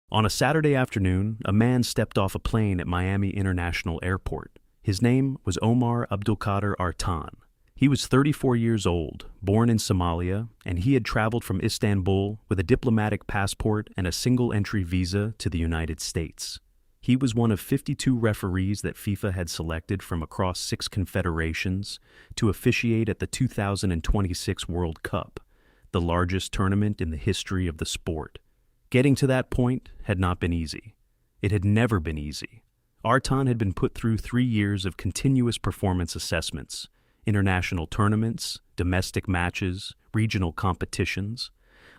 On a Saturday afternoon, a man stepped off a plane at Miami International Airport. His name was Omar Artan. He was 34 years old, born in Somalia, and he had traveled from Istanbul with a diplomatic passport and a single-entry visa to the United States. He was one of 52 referees that FIFA had selected from across 6 confederations to officiate at the 2026 World Cup, the largest tournament in the history of the sport. Getting to that point had not been easy. It had never been easy. Artan had been put through 3 years of continuous performance assessments, international tournaments, domestic matches, regional competitions,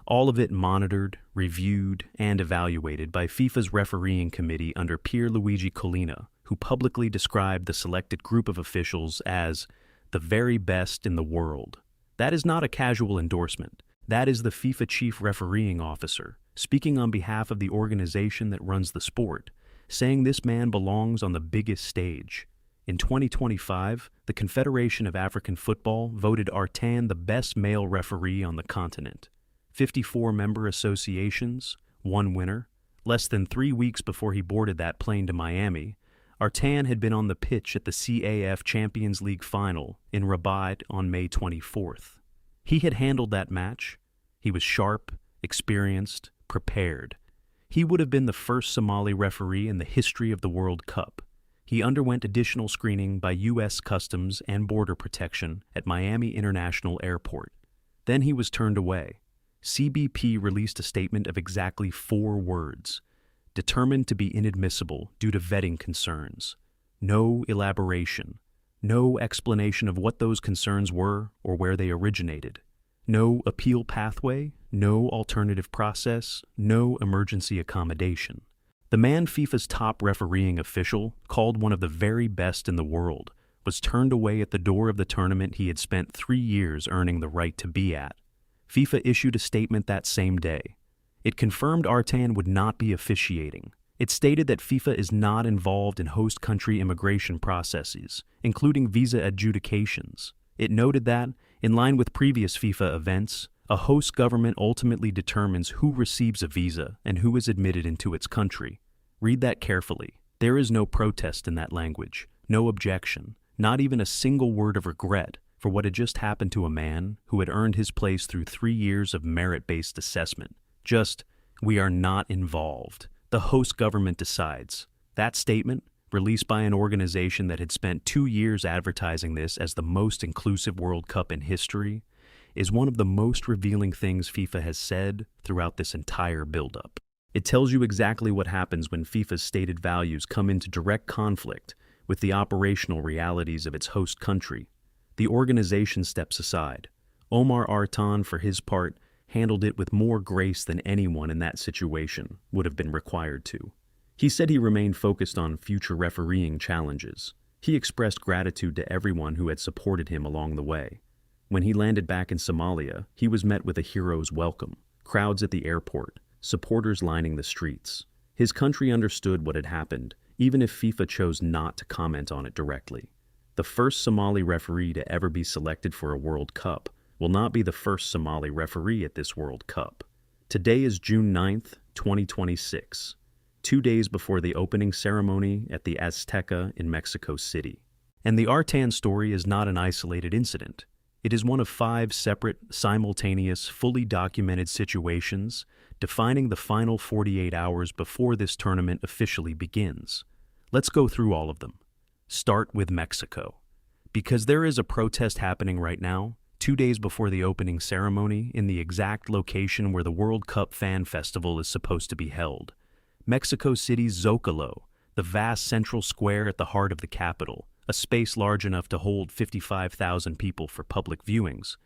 all of it monitored, reviewed, and evaluated by FIFA's refereeing committee under Pierluigi Collina, who publicly described the selected group of officials as the very best in the world. That is not a casual endorsement. That is the FIFA chief refereeing officer, speaking on behalf of the organization that runs the sport, saying this man belongs on the biggest stage. In 2025, the Confederation of African Football voted Artan the best male referee on the continent. 54 member associations, 1 winner. Less than 3 weeks before he boarded that plane to Miami, Artan had been on the pitch at the CAF Champions League final in Rabat on May 24th. He had handled that match. He was sharp, experienced, prepared. He would have been the first Somali referee in the history of the World Cup. He underwent additional screening by U.S. Customs and Border Protection at Miami International Airport. Then he was turned away. CBP released a statement of exactly 4 words: determined to be inadmissible due to vetting concerns. No elaboration. No explanation of what those concerns were or where they originated. No appeal pathway, no alternative process, no emergency accommodation. The man FIFA's top refereeing official, called one of the very best in the world, was turned away at the door of the tournament he had spent 3 years earning the right to be at. FIFA issued a statement that same day. It confirmed Artan would not be officiating. It stated that FIFA is not involved in host country immigration processes, including visa adjudications. It noted that, in line with previous FIFA events, a host government ultimately determines who receives a visa and who is admitted into its country. Read that carefully. There is no protest in that language, no objection, not even a single word of regret for what had just happened to a man who had earned his place through 3 years of merit-based assessment. Just, we are not involved. The host government decides. That statement, released by an organization that had spent 2 years advertising this as the most inclusive World Cup in history, is one of the most revealing things FIFA has said throughout this entire buildup. It tells you exactly what happens when FIFA's stated values come into direct conflict with the operational realities of its host country. The organization steps aside. Omar Artan, for his part, handled it with more grace than anyone in that situation would have been required to. He said he remained focused on future refereeing challenges. He expressed gratitude to everyone who had supported him along the way. When he landed back in Somalia, he was met with a hero's welcome, crowds at the airport, supporters lining the streets. His country understood what had happened, even if FIFA chose not to comment on it directly. The first Somali referee to ever be selected for a World Cup will not be the first Somali referee at this World Cup. Today is June 9th, 2026, 2 days before the opening ceremony at the Azteca in Mexico City. And the Artan story is not an isolated incident. It is one of 5 separate, simultaneous, fully documented situations defining the final 48 hours before this tournament officially begins. Let's go through all of them. Start with Mexico. Because there is a protest happening right now, 2 days before the opening ceremony, in the exact location where the World Cup Fan Festival is supposed to be held. Mexico City's Zocalo, the vast central square at the heart of the capital, a space large enough to hold 55,000 people for public viewings,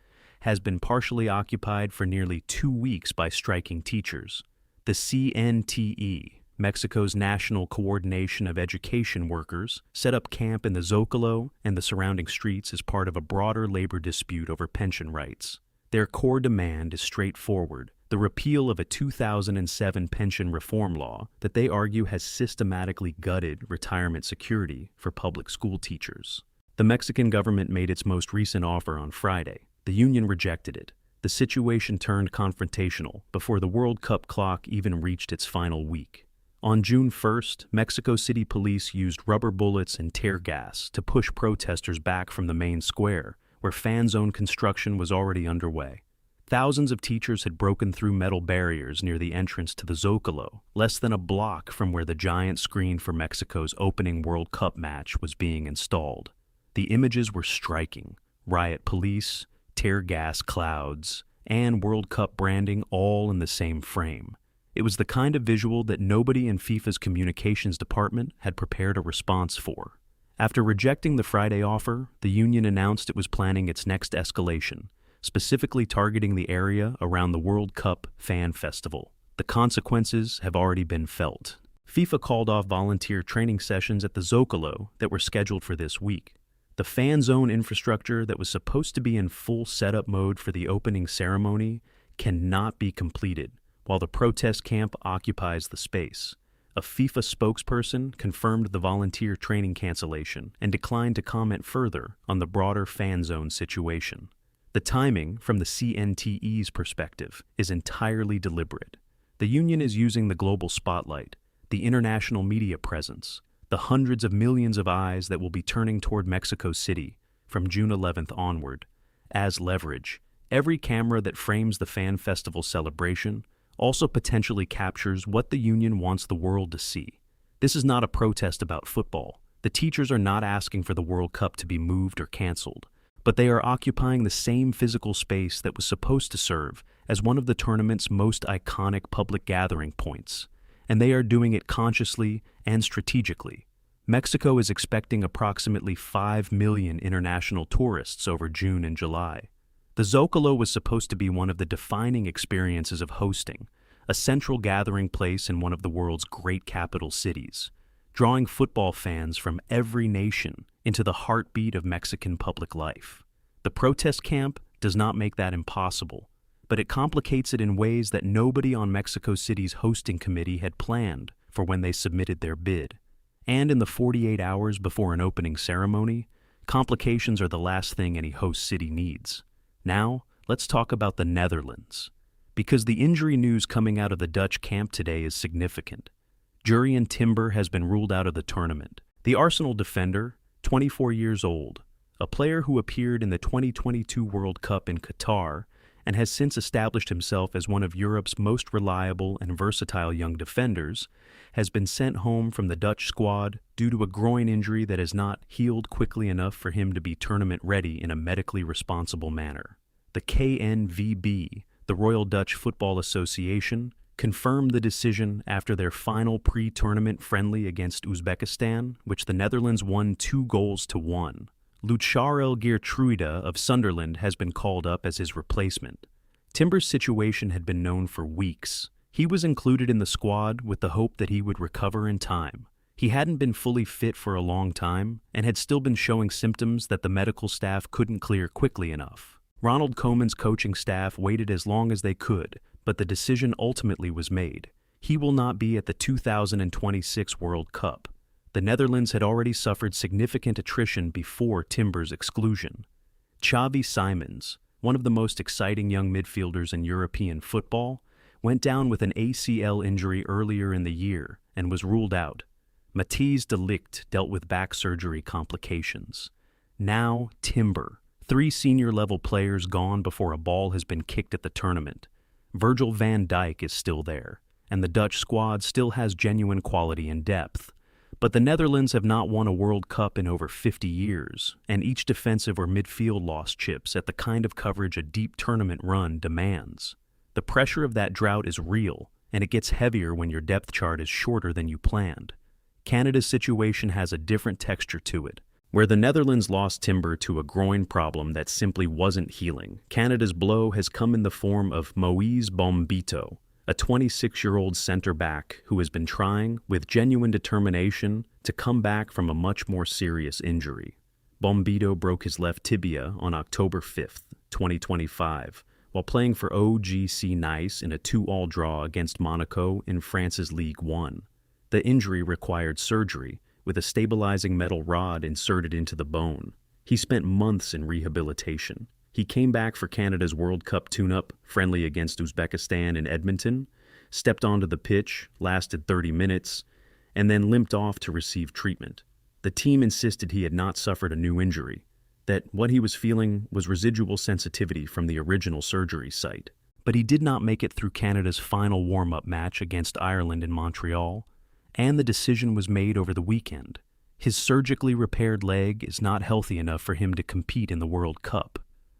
has been partially occupied for nearly 2 weeks by striking teachers. The CNTE, Mexico's National Coordination of Education Workers, set up camp in the Zocalo and the surrounding streets as part of a broader labor dispute over pension rights. Their core demand is straightforward: the repeal of a 2007 pension reform law that they argue has systematically gutted retirement security for public school teachers. The Mexican government made its most recent offer on Friday. The union rejected it. the situation turned confrontational before the World Cup clock even reached its final week. On June 1st, Mexico City police used rubber bullets and tear gas to push protesters back from the main square, where fan zone construction was already underway. Thousands of teachers had broken through metal barriers near the entrance to the Zocalo, less than a block from where the giant screen for Mexico's opening World Cup match was being installed. The images were striking: riot police, tear gas clouds, and World Cup branding all in the same frame. It was the kind of visual that nobody in FIFA's communications department had prepared a response for. After rejecting the Friday offer, the union announced it was planning its next escalation, specifically targeting the area around the World Cup fan festival. The consequences have already been felt. FIFA called off volunteer training sessions at the Zocalo that were scheduled for this week. The fan zone infrastructure that was supposed to be in full setup mode for the opening ceremony cannot be completed, while the protest camp occupies the space. A FIFA spokesperson confirmed the volunteer training cancellation and declined to comment further on the broader fan zone situation. The timing, from the CNTE's perspective, is entirely deliberate. The union is using the global spotlight, the international media presence, the hundreds of millions of eyes that will be turning toward Mexico City from June 11th onward, as leverage. Every camera that frames the fan festival celebration also potentially captures what the union wants the world to see. This is not a protest about football. The teachers are not asking for the World Cup to be moved or canceled, but they are occupying the same physical space that was supposed to serve as one of the tournament's most iconic public gathering points, and they are doing it consciously and strategically. Mexico is expecting approximately 5 million international tourists over June and July. The Zocalo was supposed to be one of the defining experiences of hosting, a central gathering place in one of the world's great capital cities, drawing football fans from every nation into the heartbeat of Mexican public life. The protest camp does not make that impossible, but it complicates it in ways that nobody on Mexico City's hosting committee had planned for when they submitted their bid. And in the 48 hours before an opening ceremony, complications are the last thing any host city needs. Now, let's talk about the Netherlands, because the injury news coming out of the Dutch camp today is significant. Jurriën Timber has been ruled out of the tournament. The Arsenal defender, 24 years old, a player who appeared in the 2022 World Cup in Qatar and has since established himself as one of Europe's most reliable and versatile young defenders, has been sent home from the Dutch squad due to a groin injury that has not healed quickly enough for him to be tournament-ready in a medically responsible manner. The KNVB, the Royal Dutch Football Association, confirmed the decision after their final pre-tournament friendly against Uzbekistan, which the Netherlands won 2-1. Lucharel Geertruida of Sunderland has been called up as his replacement. Timber's situation had been known for weeks. He was included in the squad with the hope that he would recover in time. He hadn't been fully fit for a long time and had still been showing symptoms that the medical staff couldn't clear quickly enough. Ronald Koeman's coaching staff waited as long as they could, but the decision ultimately was made. He will not be at the 2026 World Cup. The Netherlands had already suffered significant attrition before Timber's exclusion. Xavi Simons, one of the most exciting young midfielders in European football, went down with an ACL injury earlier in the year and was ruled out. Matthijs de Ligt dealt with back surgery complications. Now Timber, 3 senior-level players gone before a ball has been kicked at the tournament. Virgil van Dijk is still there, and the Dutch squad still has genuine quality and depth. But the Netherlands have not won a World Cup in over 50 years, and each defensive or midfield lost chips at the kind of coverage a deep tournament run demands. The pressure of that drought is real, and it gets heavier when your depth chart is shorter than you planned. Canada's situation has a different texture to it. Where the Netherlands lost Timber to a groin problem that simply wasn't healing, Canada's blow has come in the form of Moise Bombito, a 26-year-old center-back who has been trying, with genuine determination, to come back from a much more serious injury. Bombito broke his left tibia on October 5th, 2025, while playing for OGC Nice in a 2-2 draw against Monaco in France's Ligue 1. The injury required surgery, with a stabilizing metal rod inserted into the bone. He spent months in rehabilitation. He came back for Canada's World Cup tune-up friendly against Uzbekistan in Edmonton, stepped onto the pitch, lasted 30 minutes, and then limped off to receive treatment. The team insisted he had not suffered a new injury, that what he was feeling was residual sensitivity from the original surgery site. But he did not make it through Canada's final warm-up match against Ireland in Montreal, and the decision was made over the weekend. His surgically repaired leg is not healthy enough for him to compete in the World Cup.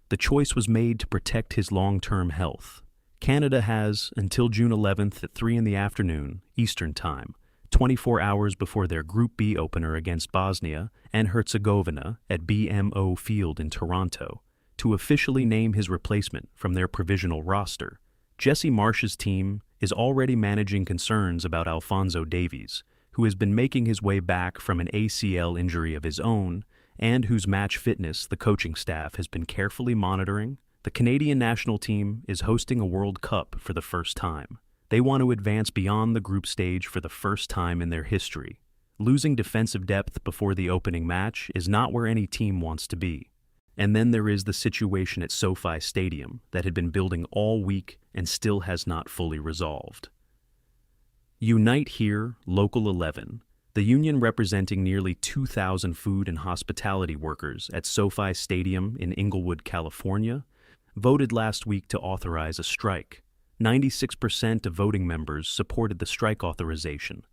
The choice was made to protect his long-term health. Canada has until June 11th at 3 in the afternoon, Eastern Time, 24 hours before their Group B opener against Bosnia and Herzegovina at BMO Field in Toronto, to officially name his replacement from their provisional roster. Jesse Marsh's team is already managing concerns about Alphonso Davies, who has been making his way back from an ACL injury of his own and whose match fitness the coaching staff has been carefully monitoring. The Canadian national team is hosting a World Cup for the first time. They want to advance beyond the group stage for the first time in their history. Losing defensive depth before the opening match is not where any team wants to be. And then there is the situation at SoFi Stadium that had been building all week and still has not fully resolved. Unite Here, Local 11, the union representing nearly 2,000 food and hospitality workers at SoFi Stadium in Inglewood, California, voted last week to authorize a strike. 96% of voting members supported the strike authorization.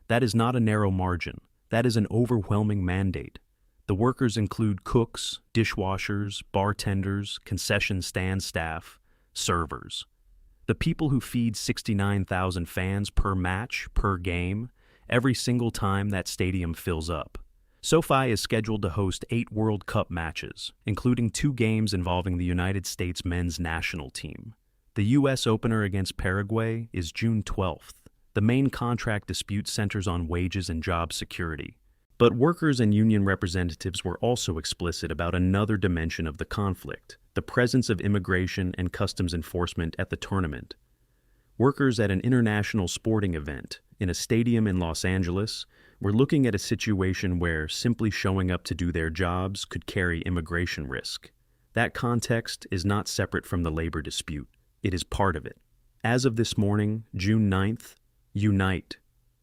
That is not a narrow margin. That is an overwhelming mandate. The workers include cooks, dishwashers, bartenders, concession stand staff, servers. The people who feed 69,000 fans per match, per game, every single time that stadium fills up. SoFi is scheduled to host 8 World Cup matches, including 2 games involving the United States men's national team. The U.S. opener against Paraguay is June 12th. The main contract dispute centers on wages and job security. But workers and union representatives were also explicit about another dimension of the conflict, the presence of immigration and customs enforcement at the tournament. Workers at an international sporting event in a stadium in Los Angeles were looking at a situation where simply showing up to do their jobs could carry immigration risk. That context is not separate from the labor dispute. It is part of it. As of this morning, June 9th, Unite,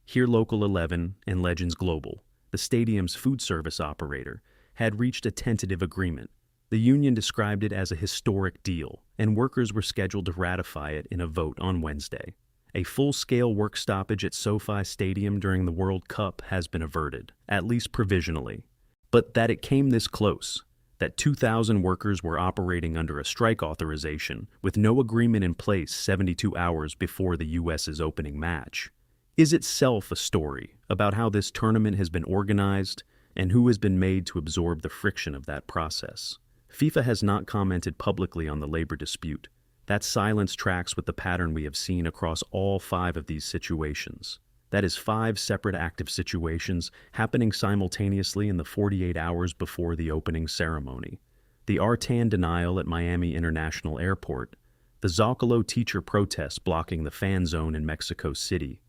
Here Local 11 and Legends Global, the stadium's food service operator, had reached a tentative agreement. The union described it as a historic deal, and workers were scheduled to ratify it in a vote on Wednesday. A full-scale work stoppage at SoFi Stadium during the World Cup has been averted, at least provisionally. But that it came this close, that 2,000 workers were operating under a strike authorization with no agreement in place 72 hours before the U.S.'s opening match, is itself a story about how this tournament has been organized and who has been made to absorb the friction of that process. FIFA has not commented publicly on the labor dispute. That silence tracks with the pattern we have seen across all 5 of these situations. That is 5 separate active situations happening simultaneously in the 48 hours before the opening ceremony. The Artan denial at Miami International Airport, the Zocalo teacher protest blocking the fan zone in Mexico City,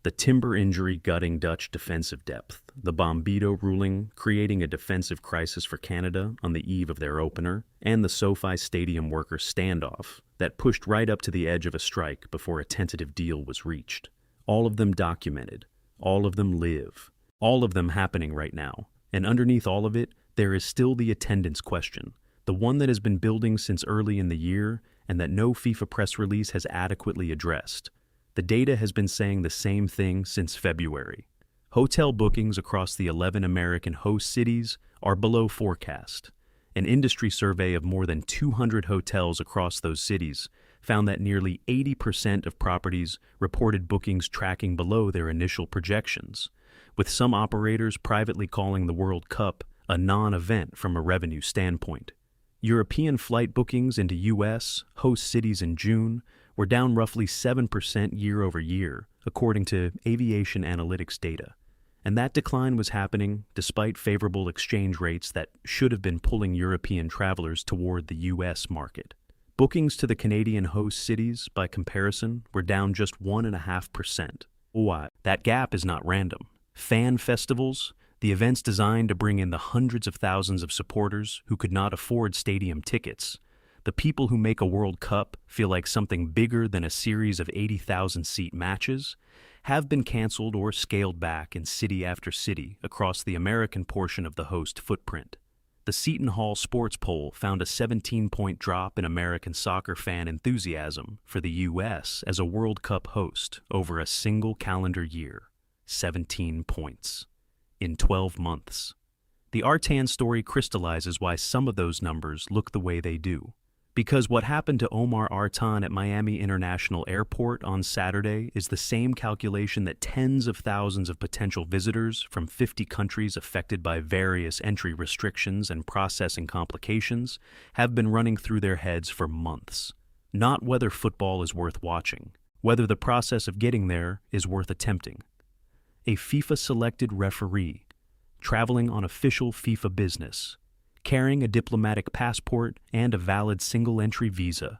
the timber injury gutting Dutch defensive depth, the Bombito ruling creating a defensive crisis for Canada on the eve of their opener, and the SoFi Stadium worker standoff that pushed right up to the edge of a strike before a tentative deal was reached. All of them documented, all of them live, all of them happening right now. And underneath all of it, there is still the attendance question, the one that has been building since early in the year and that no FIFA press release has adequately addressed. The data has been saying the same thing since February. Hotel bookings across the 11 American host cities are below forecast. An industry survey of more than 200 hotels across those cities found that nearly 80% of properties reported bookings tracking below their initial projections, with some operators privately calling the World Cup a non-event from a revenue standpoint. European flight bookings into U.S. host cities in June were down roughly 7% year over year, according to aviation analytics data. And that decline was happening despite favorable exchange rates that should have been pulling European travelers toward the U.S. market. Bookings to the Canadian host cities, by comparison, were down just 1.5%. Why? That gap is not random. Fan festivals, the events designed to bring in the hundreds of thousands of supporters who could not afford stadium tickets, The people who make a World Cup feel like something bigger than a series of 80,000-seat matches have been canceled or scaled back in city after city across the American portion of the host footprint. The Seton Hall Sports Poll found a 17-point drop in American soccer fan enthusiasm for the U.S. as a World Cup host over a single calendar year. 17 points. In 12 months. The Artan story crystallizes why some of those numbers look the way they do. Because what happened to Omar Artan at Miami International Airport on Saturday is the same calculation that tens of thousands of potential visitors from 50 countries affected by various entry restrictions and processing complications have been running through their heads for months. Not whether football is worth watching, whether the process of getting there is worth attempting. A FIFA-selected referee, traveling on official FIFA business, carrying a diplomatic passport and a valid single-entry visa,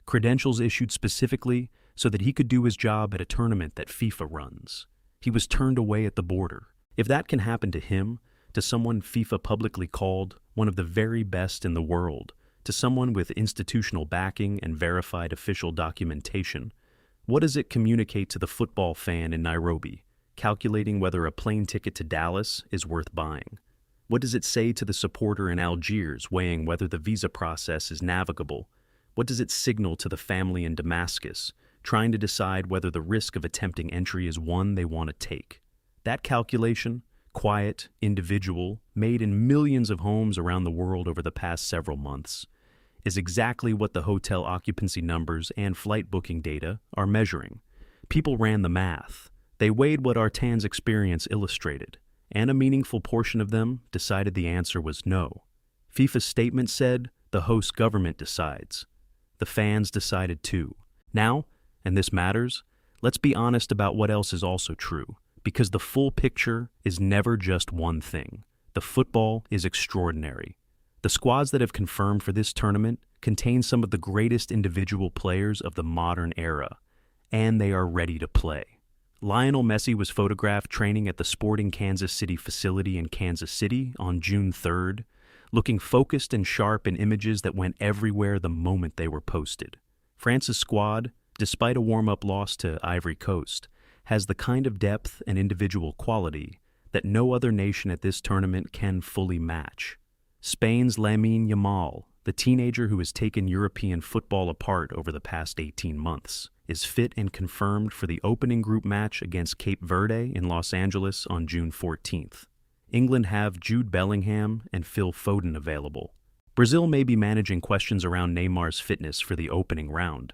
credentials issued specifically so that he could do his job at a tournament that FIFA runs. He was turned away at the border. If that can happen to him, to someone FIFA publicly called one of the very best in the world, to someone with institutional backing and verified official documentation, what does it communicate to the football fan in Nairobi, calculating whether a plane ticket to Dallas is worth buying? What does it say to the supporter in Algiers weighing whether the visa process is navigable? What does it signal to the family in Damascus, trying to decide whether the risk of attempting entry is one they want to take? That calculation, quiet, individual, made in millions of homes around the world over the past several months, is exactly what the hotel occupancy numbers and flight booking data are measuring. People ran the math. They weighed what Artan's experience illustrated, and a meaningful portion of them decided the answer was no. FIFA's statement said, the host government decides. The fans decided too. Now, and this matters, let's be honest about what else is also true, because the full picture is never just one thing. The football is extraordinary. The squads that have confirmed for this tournament contain some of the greatest individual players of the modern era, and they are ready to play. Lionel Messi was photographed training at the Sporting Kansas City facility in Kansas City on June 3rd, looking focused and sharp in images that went everywhere the moment they were posted. France's squad, despite a warm-up loss to Ivory Coast, has the kind of depth and individual quality that no other nation at this tournament can fully match. Spain's Lamine Yamal, the teenager who has taken European football apart over the past 18 months, is fit and confirmed for the opening group match against Cape Verde in Los Angeles on June 14th. England have Jude Bellingham and Phil Foden available. Brazil may be managing questions around Neymar's fitness for the opening round,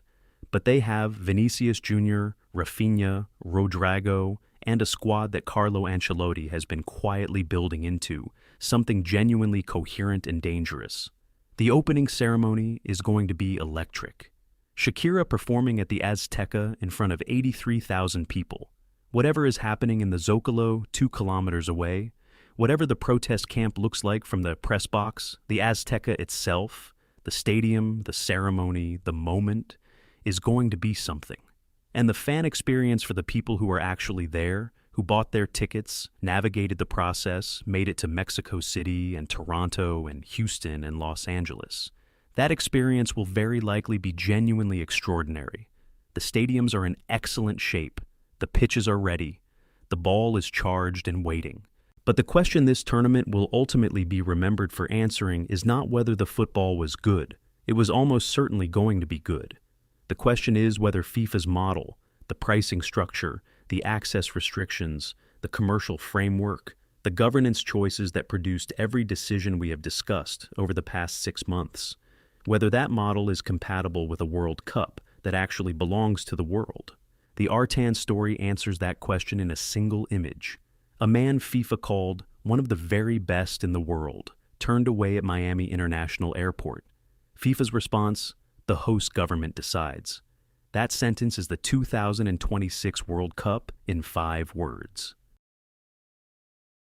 but they have Vinicius Jr., Rafinha, Rodrigo, and a squad that Carlo Ancelotti has been quietly building into something genuinely coherent and dangerous. The opening ceremony is going to be electric. Shakira performing at the Azteca in front of 83,000 people. Whatever is happening in the Zocalo 2 kilometers away, whatever the protest camp looks like from the press box, the Azteca itself, the stadium, the ceremony, the moment, is going to be something. And the fan experience for the people who are actually there, who bought their tickets, navigated the process, made it to Mexico City and Toronto and Houston and Los Angeles. That experience will very likely be genuinely extraordinary. The stadiums are in excellent shape. The pitches are ready. The ball is charged and waiting. But the question this tournament will ultimately be remembered for answering is not whether the football was good. It was almost certainly going to be good. The question is whether FIFA's model, the pricing structure, the access restrictions, the commercial framework, the governance choices that produced every decision we have discussed over the past 6 months, whether that model is compatible with a World Cup that actually belongs to the world. The Artan story answers that question in a single image. A man FIFA called one of the very best in the world, turned away at Miami International Airport. FIFA's response, the host government decides. That sentence is the 2026 World Cup in 5 words.